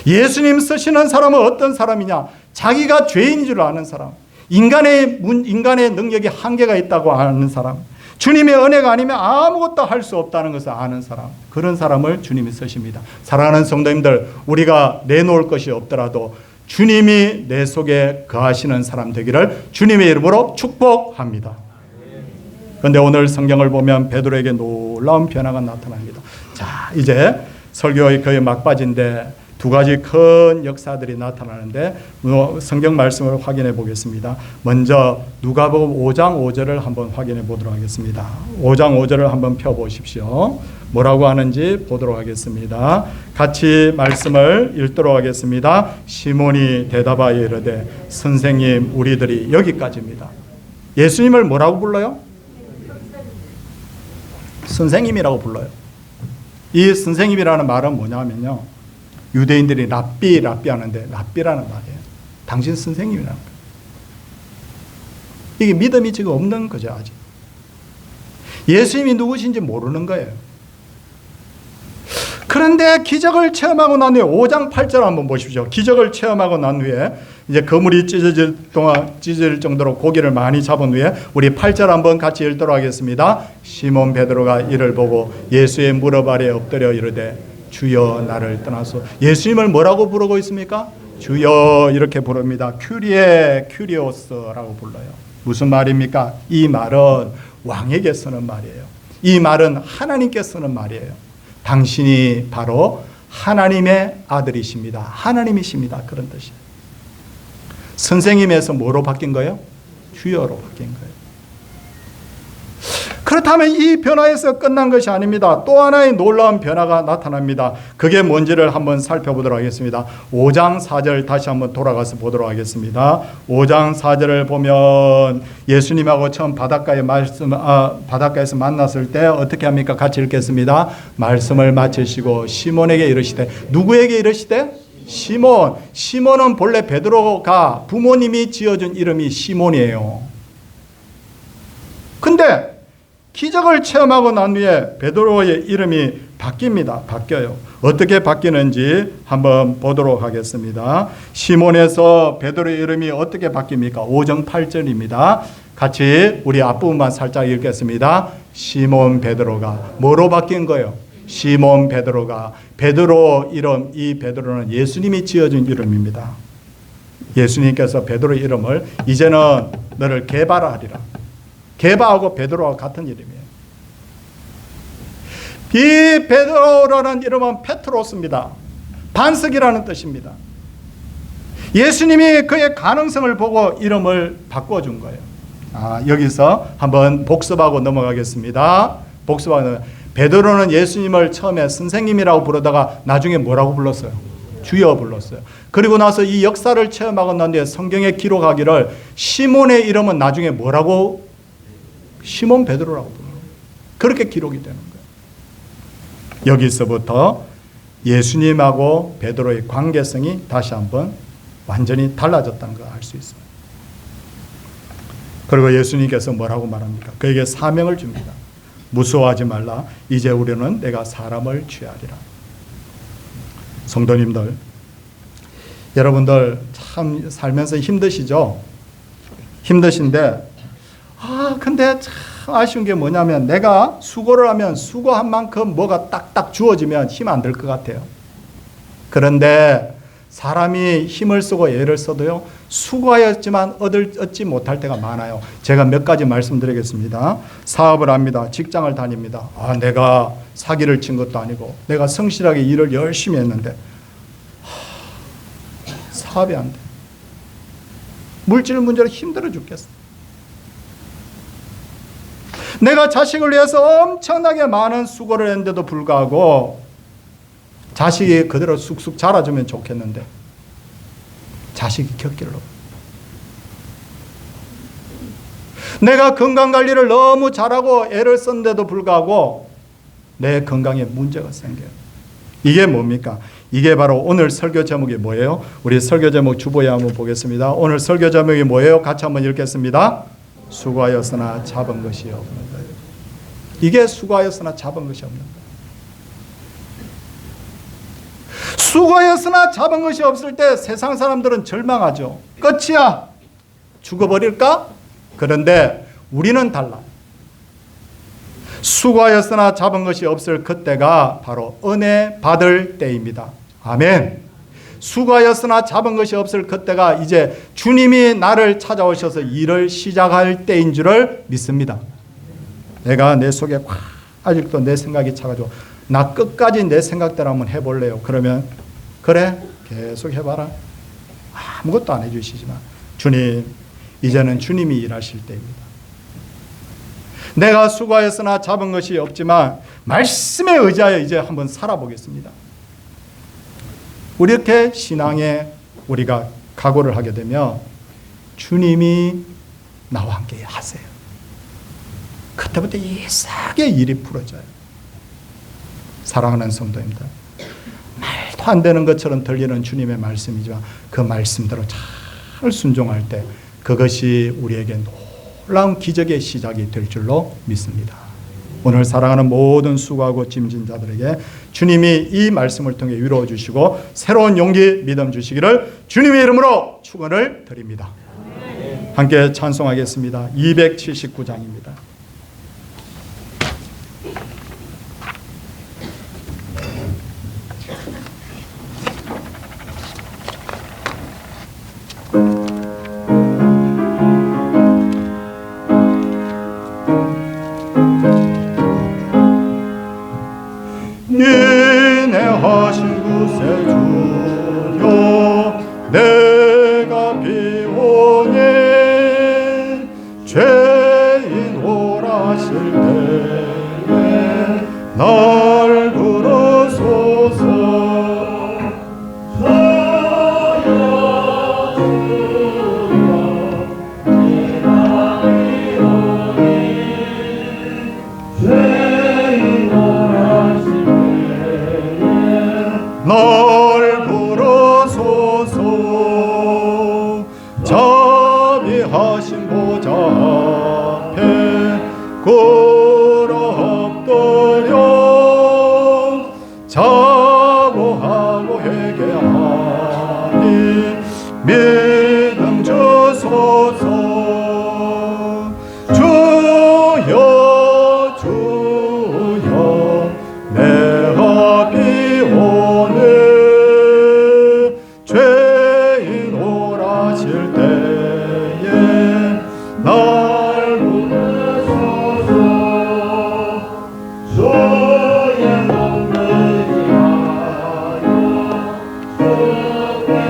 예수님 쓰시는 사람은 어떤 사람이냐? 자기가 죄인인 줄 아는 사람, 인간의 능력이 한계가 있다고 아는 사람, 주님의 은혜가 아니면 아무것도 할 수 없다는 것을 아는 사람, 그런 사람을 주님이 쓰십니다. 사랑하는 성도님들, 우리가 내놓을 것이 없더라도 주님이 내 속에 거하시는 사람 되기를 주님의 이름으로 축복합니다. 그런데 오늘 성경을 보면 베드로에게 놀라운 변화가 나타납니다. 자, 이제 설교의 거의 막바지인데 두 가지 큰 역사들이 나타나는데 성경 말씀을 확인해 보겠습니다. 먼저 누가복음 5장 5절을 한번 확인해 보도록 하겠습니다. 5장 5절을 한번 펴보십시오. 뭐라고 하는지 보도록 하겠습니다. 같이 말씀을 읽도록 하겠습니다. 시몬이 대답하여 이르되 선생님 우리들이 여기까지입니다. 예수님을 뭐라고 불러요? 선생님이라고 불러요. 이 선생님이라는 말은 뭐냐면요, 유대인들이 랍비 하는데 랍비라는 말이에요. 당신 선생님이라는 거예요. 이게 믿음이 지금 없는 거죠. 아직 예수님이 누구신지 모르는 거예요. 그런데 기적을 체험하고 난 후에 5장 8절 한번 보십시오. 기적을 체험하고 난 후에 이제 그물이 찢어질 정도로 고기를 많이 잡은 후에 우리 8절 한번 같이 읽도록 하겠습니다. 시몬 베드로가 이를 보고 예수의 무릎 아래 엎드려 이르되 주여 나를 떠나서. 예수님을 뭐라고 부르고 있습니까? 주여 이렇게 부릅니다. 큐리에 큐리오스라고 불러요. 무슨 말입니까? 이 말은 왕에게 쓰는 말이에요. 이 말은 하나님께 쓰는 말이에요. 당신이 바로 하나님의 아들이십니다. 하나님이십니다. 그런 뜻이에요. 선생님에서 뭐로 바뀐 거예요? 주여로 바뀐 거예요. 그렇다면 이 변화에서 끝난 것이 아닙니다. 또 하나의 놀라운 변화가 나타납니다. 그게 뭔지를 한번 살펴보도록 하겠습니다. 5장 4절 다시 한번 돌아가서 보도록 하겠습니다. 5장 4절을 보면 예수님하고 처음 바닷가에서 만났을 때 어떻게 합니까? 같이 읽겠습니다. 말씀을 마치시고 시몬에게 이르시되, 누구에게 이르시되? 시몬은 본래 베드로가 부모님이 지어준 이름이 시몬이에요. 근데 기적을 체험하고 난 후에 베드로의 이름이 바뀌어요. 어떻게 바뀌는지 한번 보도록 하겠습니다. 시몬에서 베드로의 이름이 어떻게 바뀝니까? 5장 8절입니다. 같이 우리 앞부분만 살짝 읽겠습니다. 시몬 베드로가 뭐로 바뀐 거예요? 시몬 베드로가, 베드로 이름, 이 베드로는 예수님이 지어준 이름입니다. 예수님께서 베드로의 이름을 이제는 너를 게바라 게바하고 베드로와 같은 이름이에요. 이 베드로라는 이름은 페트로스입니다. 반석이라는 뜻입니다. 예수님이 그의 가능성을 보고 이름을 바꿔준 거예요. 여기서 한번 복습하고 넘어가겠습니다. 베드로는 예수님을 처음에 선생님이라고 부르다가 나중에 뭐라고 불렀어요? 주여 불렀어요. 그리고 나서 이 역사를 체험하고 난 뒤에 성경에 기록하기를 시몬의 이름은 나중에 뭐라고? 시몬 베드로라고 불러요. 그렇게 기록이 되는 거예요. 여기서부터 예수님하고 베드로의 관계성이 다시 한번 완전히 달라졌다는 걸 알 수 있어요. 그리고 예수님께서 뭐라고 말합니까? 그에게 사명을 줍니다. 무서워하지 말라. 이제 우리는 내가 사람을 취하리라. 성도님들, 여러분들 참 살면서 힘드시죠? 힘드신데 근데 참 아쉬운 게 뭐냐면 내가 수고를 하면 수고한 만큼 뭐가 딱딱 주어지면 힘 안 들 것 같아요. 그런데 사람이 힘을 쓰고 애를 써도요, 수고하였지만 얻지 못할 때가 많아요. 제가 몇 가지 말씀드리겠습니다. 사업을 합니다. 직장을 다닙니다. 내가 사기를 친 것도 아니고 내가 성실하게 일을 열심히 했는데 사업이 안 돼. 물질 문제로 힘들어 죽겠어. 내가 자식을 위해서 엄청나게 많은 수고를 했는데도 불구하고 자식이 그대로 쑥쑥 자라주면 좋겠는데 자식이 곁길로. 내가 건강관리를 너무 잘하고 애를 썼는데도 불구하고 내 건강에 문제가 생겨요. 이게 뭡니까? 이게 바로 오늘 설교 제목이 뭐예요? 우리 설교 제목 주보에 한번 보겠습니다. 오늘 설교 제목이 뭐예요? 같이 한번 읽겠습니다. 수고하였으나 잡은 것이 없는 거예요. 이게 수고하였으나 잡은 것이 없는 거예요. 수고하였으나 잡은 것이 없을 때 세상 사람들은 절망하죠. 끝이야. 죽어버릴까? 그런데 우리는 달라. 수고하였으나 잡은 것이 없을 그때가 바로 은혜 받을 때입니다. 아멘. 수고하였으나 잡은 것이 없을 그때가 이제 주님이 나를 찾아오셔서 일을 시작할 때인 줄을 믿습니다. 내가 내 속에 아직도 내 생각이 차가지고 나 끝까지 내 생각대로 한번 해볼래요. 그러면 그래, 계속 해봐라. 아무것도 안 해주시지만 주님, 이제는 주님이 일하실 때입니다. 내가 수고하였으나 잡은 것이 없지만 말씀에 의지하여 이제 한번 살아보겠습니다. 이렇게 신앙에 우리가 각오를 하게 되면 주님이 나와 함께 하세요. 그때부터 이상하게 일이 풀어져요. 사랑하는 성도님들, 말도 안 되는 것처럼 들리는 주님의 말씀이지만 그 말씀대로 잘 순종할 때 그것이 우리에게 놀라운 기적의 시작이 될 줄로 믿습니다. 오늘 사랑하는 모든 수고하고 짐진 자들에게 주님이 이 말씀을 통해 위로해 주시고 새로운 용기, 믿음 주시기를 주님의 이름으로 축원을 드립니다. 함께 찬송하겠습니다. 279장입니다. 인내하신 구세 주여 내가 비오니 죄인 오라 원하실 때에 날 부르소서. 날 부르소서. 자비하신 보좌 앞에 꿇어 엎드려 자부하고 회개하니 믿음 주소서. 주여 주여 내가 비오네 죄인 오라실 때에 날 부르소서. 주의 목을 위하여 속죄하오니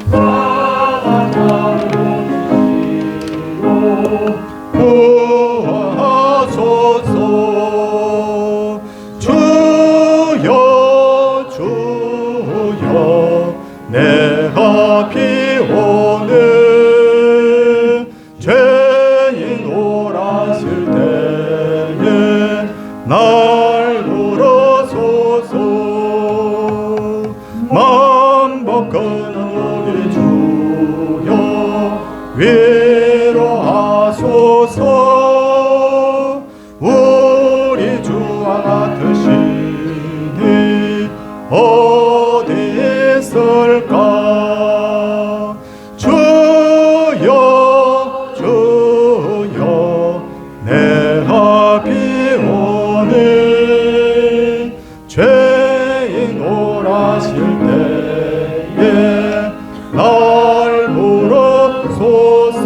사랑하고 주시고 구하소서. 주여 주여 내가 비오네 죄인 오라실 때에 날 부르소서. 만복하는 우리 주여 위로하소서. 우리 주와 같으시니 어디 있을까. 주여 주여 내가 비오네 죄인 오라실 때에 날 부르소서.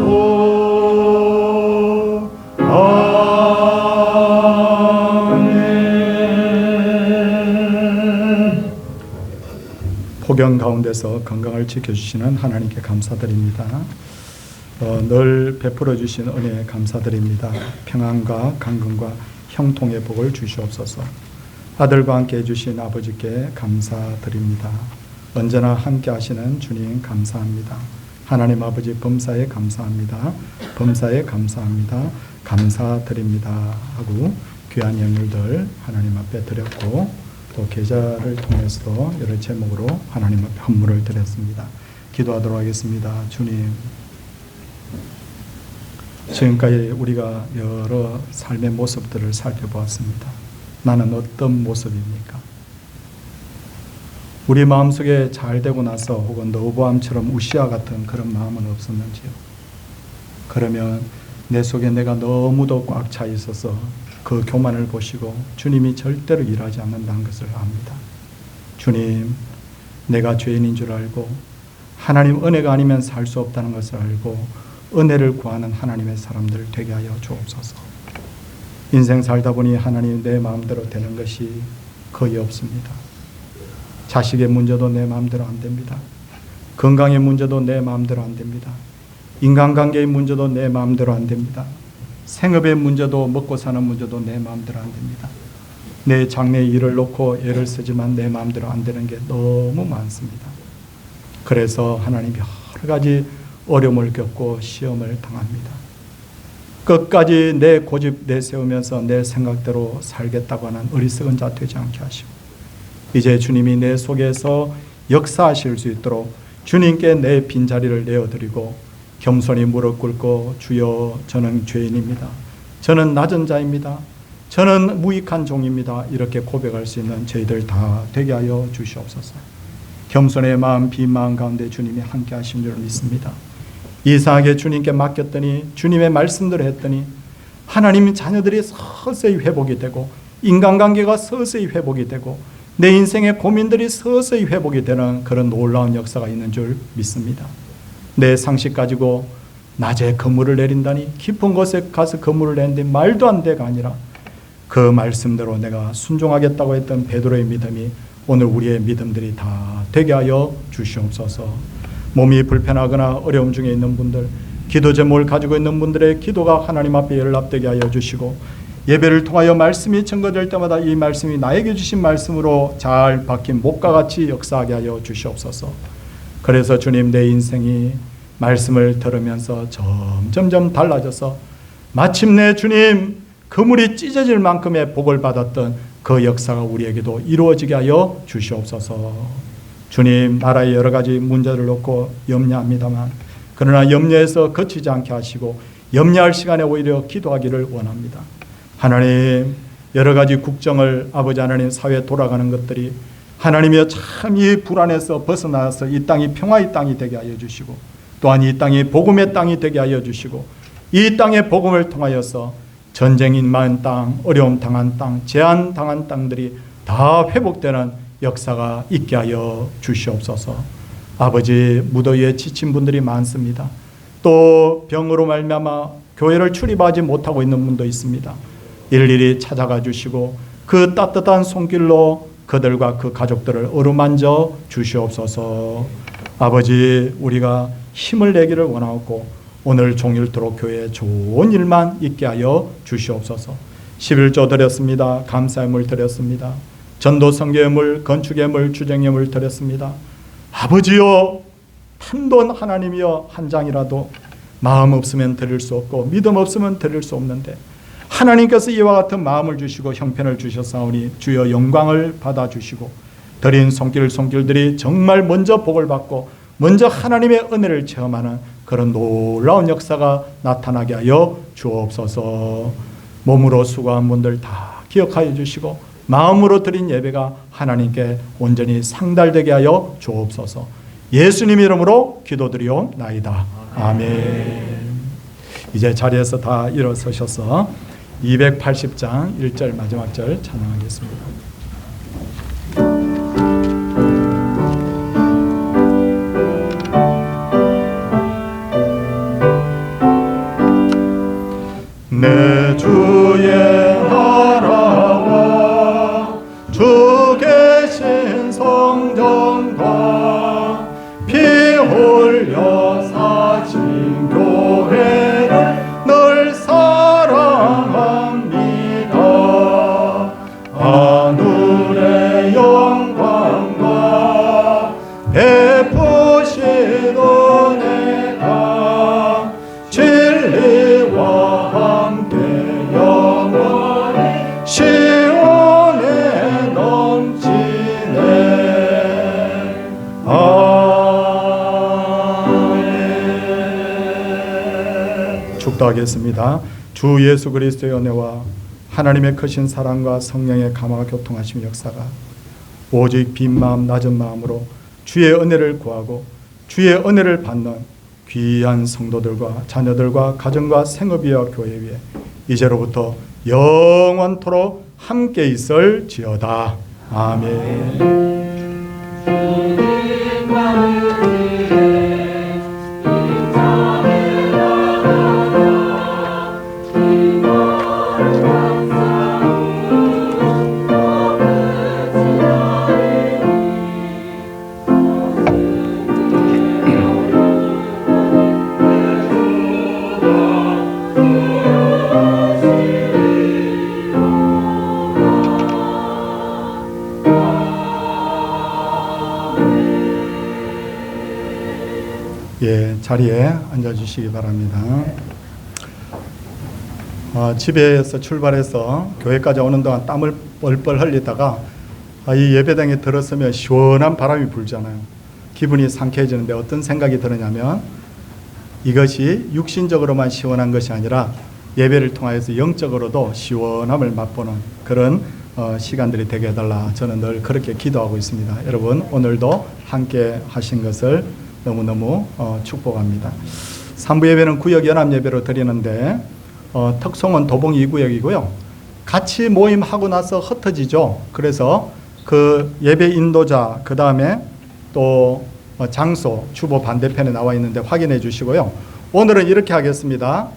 폭염 가운데서 건강을 지켜주시는 하나님께 감사드립니다. 늘 베풀어 주신 은혜에 감사드립니다. 평안과 강건과 형통의 복을 주시옵소서. 아들과 함께 해주신 아버지께 감사드립니다. 언제나 함께 하시는 주님 감사합니다. 하나님 아버지 범사에 감사합니다. 범사에 감사합니다. 감사드립니다 하고 귀한 예물들 하나님 앞에 드렸고 또 계좌를 통해서도 여러 제목으로 하나님 앞에 헌물을 드렸습니다. 기도하도록 하겠습니다. 주님, 지금까지 우리가 여러 삶의 모습들을 살펴보았습니다. 나는 어떤 모습입니까? 우리 마음속에 잘 되고 나서 혹은 너보암처럼 우시아 같은 그런 마음은 없었는지요? 그러면 내 속에 내가 너무도 꽉 차 있어서 그 교만을 보시고 주님이 절대로 일하지 않는다는 것을 압니다. 주님, 내가 죄인인 줄 알고 하나님 은혜가 아니면 살 수 없다는 것을 알고 은혜를 구하는 하나님의 사람들 되게 하여 주옵소서. 인생 살다 보니 하나님 내 마음대로 되는 것이 거의 없습니다. 자식의 문제도 내 마음대로 안 됩니다. 건강의 문제도 내 마음대로 안 됩니다. 인간관계의 문제도 내 마음대로 안 됩니다. 생업의 문제도 먹고 사는 문제도 내 마음대로 안 됩니다. 내 장래의 일을 놓고 애를 쓰지만 내 마음대로 안 되는 게 너무 많습니다. 그래서 하나님 여러 가지 어려움을 겪고 시험을 당합니다. 끝까지 내 고집 내세우면서 내 생각대로 살겠다고 하는 어리석은 자 되지 않게 하시고 이제 주님이 내 속에서 역사하실 수 있도록 주님께 내 빈자리를 내어드리고 겸손히 무릎 꿇고 주여 저는 죄인입니다. 저는 낮은 자입니다. 저는 무익한 종입니다. 이렇게 고백할 수 있는 저희들 다 되게 하여 주시옵소서. 겸손의 마음 빈 마음 가운데 주님이 함께 하신 줄 믿습니다. 이상하게 주님께 맡겼더니 주님의 말씀대로 했더니 하나님 자녀들이 서서히 회복이 되고 인간관계가 서서히 회복이 되고 내 인생의 고민들이 서서히 회복이 되는 그런 놀라운 역사가 있는 줄 믿습니다. 내 상식 가지고 낮에 건물을 내린다니 깊은 곳에 가서 건물을 내는데 말도 안 돼가 아니라 그 말씀대로 내가 순종하겠다고 했던 베드로의 믿음이 오늘 우리의 믿음들이 다 되게 하여 주시옵소서. 몸이 불편하거나 어려움 중에 있는 분들 기도 제목을 가지고 있는 분들의 기도가 하나님 앞에 연락되게 하여 주시고, 예배를 통하여 말씀이 증거될 때마다 이 말씀이 나에게 주신 말씀으로 잘 박힌 목과 같이 역사하게 하여 주시옵소서. 그래서 주님, 내 인생이 말씀을 들으면서 점점점 달라져서 마침내 주님, 그물이 찢어질 만큼의 복을 받았던 그 역사가 우리에게도 이루어지게 하여 주시옵소서. 주님, 나라의 여러 가지 문제를 놓고 염려합니다만, 그러나 염려에서 거치지 않게 하시고 염려할 시간에 오히려 기도하기를 원합니다. 하나님, 여러 가지 국정을 아버지 하나님, 사회에 돌아가는 것들이 하나님이여 참 이 불안에서 벗어나서 이 땅이 평화의 땅이 되게 하여 주시고, 또한 이 땅이 복음의 땅이 되게 하여 주시고, 이 땅의 복음을 통하여서 전쟁이 많은 땅, 어려움 당한 땅, 재안 당한 땅들이 다 회복되는 역사가 있게 하여 주시옵소서. 아버지, 무더위에 지친 분들이 많습니다. 또 병으로 말미암아 교회를 출입하지 못하고 있는 분도 있습니다. 일일이 찾아가 주시고 그 따뜻한 손길로 그들과 그 가족들을 어루만져 주시옵소서. 아버지, 우리가 힘을 내기를 원하고 오늘 종일토록 교회에 좋은 일만 있게 하여 주시옵소서. 11조 드렸습니다. 감사의 물 드렸습니다. 전도 선교의 물, 건축의 물, 주정의 물 드렸습니다. 아버지여, 한돈 하나님이여, 한 장이라도 마음 없으면 드릴 수 없고 믿음 없으면 드릴 수 없는데 하나님께서 이와 같은 마음을 주시고 형편을 주셨사오니 주여 영광을 받아주시고, 드린 손길들이 정말 먼저 복을 받고 먼저 하나님의 은혜를 체험하는 그런 놀라운 역사가 나타나게 하여 주옵소서. 몸으로 수고한 분들 다 기억하여 주시고 마음으로 드린 예배가 하나님께 온전히 상달되게 하여 주옵소서. 예수님 이름으로 기도드리옵나이다. 아멘. 이제 자리에서 다 일어서셔서 280장 1절 마지막 절 찬양하겠습니다. 내 주의 나라와 주 계신 성전과 피 흘려 사신 교회를 늘 사랑합니다. 하늘의 영광과 베푸신 은혜가 진리와 함께 영원히 시온에 넘치네. 아멘. 축도하겠습니다. 주 예수 그리스도의 은혜와 하나님의 크신 사랑과 성령의 감화가 교통하심 역사가 오직 빈 마음 낮은 마음으로 주의 은혜를 구하고 주의 은혜를 받는 귀한 성도들과 자녀들과 가정과 생업이와 교회 위에 이제로부터 영원토록 함께 있을지어다. 아멘. 자리에 앉아주시기 바랍니다. 집에서 출발해서 교회까지 오는 동안 땀을 뻘뻘 흘리다가 이 예배당에 들었으면 시원한 바람이 불잖아요. 기분이 상쾌해지는데 어떤 생각이 드느냐면 이것이 육신적으로만 시원한 것이 아니라 예배를 통하여서 영적으로도 시원함을 맛보는 그런 시간들이 되게 해달라. 저는 늘 그렇게 기도하고 있습니다. 여러분, 오늘도 함께 하신 것을 너무너무 축복합니다. 3부 예배는 구역 연합 예배로 드리는데 특송은 도봉 2구역이고요. 같이 모임하고 나서 흩어지죠. 그래서 그 예배 인도자, 그 다음에 또 장소, 주보 반대편에 나와 있는데 확인해 주시고요. 오늘은 이렇게 하겠습니다.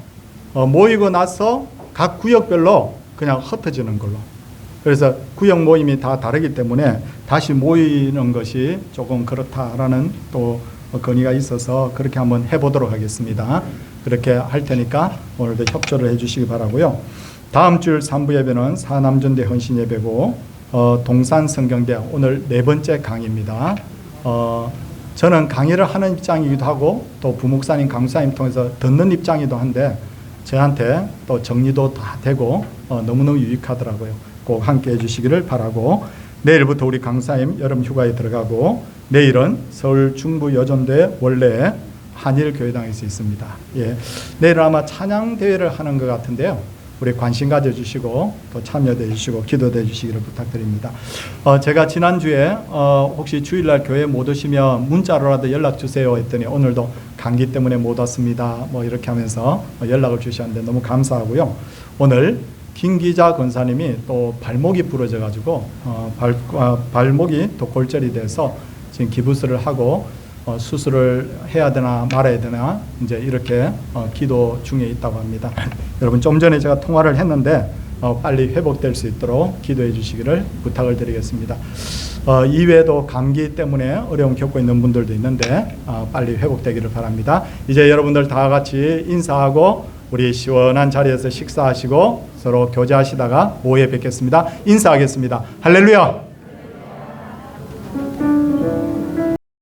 모이고 나서 각 구역별로 그냥 흩어지는 걸로. 그래서 구역 모임이 다 다르기 때문에 다시 모이는 것이 조금 그렇다라는 또 건의가 있어서 그렇게 한번 해보도록 하겠습니다. 그렇게 할 테니까 오늘도 협조를 해주시기 바라고요. 다음 주일 3부 예배는 사남전대 헌신 예배고 동산 성경대 오늘 4번째 강의입니다. 저는 강의를 하는 입장이기도 하고 또 부목사님, 강사님 통해서 듣는 입장이기도 한데 저한테 또 정리도 다 되고 너무너무 유익하더라고요. 꼭 함께 해주시기를 바라고, 내일부터 우리 강사님 여름 휴가에 들어가고 내일은 서울 중부여전대 원래 한일교회당에서 있습니다. 예, 내일은 아마 찬양대회를 하는 것 같은데요. 우리 관심 가져주시고 또 참여해 주시고 기도해 주시기를 부탁드립니다. 제가 지난주에 혹시 주일날 교회 못 오시면 문자로라도 연락 주세요 했더니 오늘도 감기 때문에 못 왔습니다. 뭐 이렇게 하면서 연락을 주셨는데 너무 감사하고요. 오늘 김 기자 권사님이 또 발목이 부러져 가지고 발목이 또 골절이 돼서 지금 기부스를 하고 수술을 해야 되나 말아야 되나 이제 이렇게 기도 중에 있다고 합니다. 여러분 좀 전에 제가 통화를 했는데 빨리 회복될 수 있도록 기도해 주시기를 부탁을 드리겠습니다. 이외에도 감기 때문에 어려움 겪고 있는 분들도 있는데 빨리 회복되기를 바랍니다. 이제 여러분들 다 같이 인사하고 우리 시원한 자리에서 식사하시고 서로 교제하시다가 오후에 뵙겠습니다. 인사하겠습니다. 할렐루야.